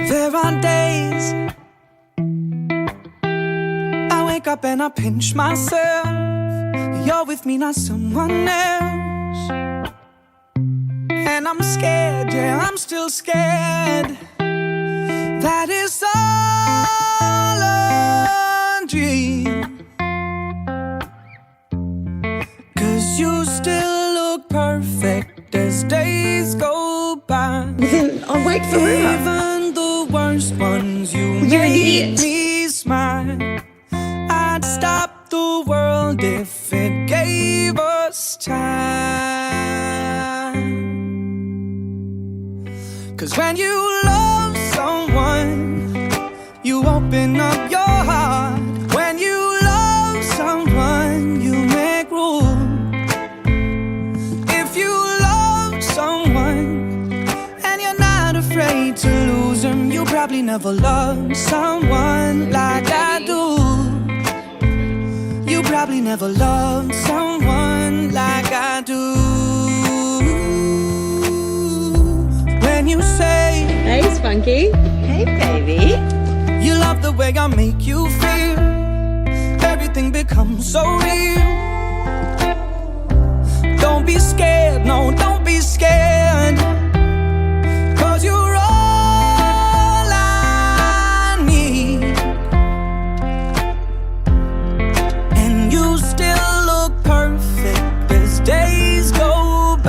There are days I wake up and I pinch myself. You're with me, not someone else. And I'm scared, yeah, I'm still scared. That is all a dream. 'Cause you still look perfect as days go by. I'll wait forever. Even the worst ones, you You're an make idiot. me smile. I'd stop the world if it gave us time. 'Cause when you love someone, you open up your heart. When you love someone, you make room. If you love someone and you're not afraid to lose them, you probably never loved someone like I do. You probably never loved someone like I do. When you say, Hey, Spunky. Hey, baby. you love the way I make you feel, everything becomes so real. Don't be scared, no, don't be scared. 'Cause you're all I need. And you still look perfect as days go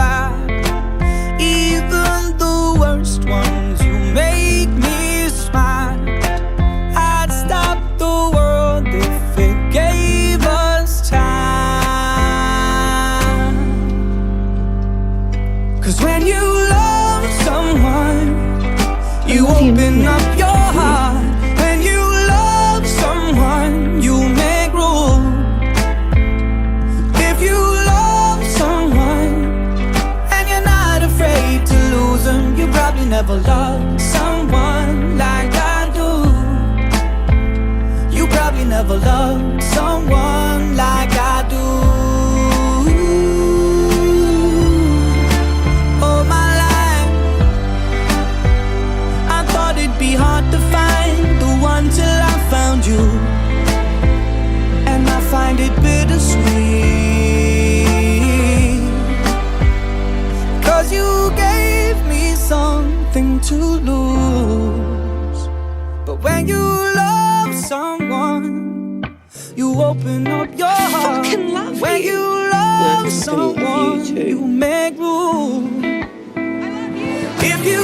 by. Even the worst ones, you make me smile. I'd stop the world if it gave us time. 'Cause when you love someone, you open up your heart. When you love someone, you make room. If you love someone and you're not afraid to lose them, you probably never loved someone like I do. You probably never loved someone like I do. All my life I thought it'd be hard to find the one till I found you. And I find it bittersweet. 'Cause you gave me something to lose. But when you love someone, you open up your heart. fucking love When you. you love I love you someone, too. you make room. I love you. If you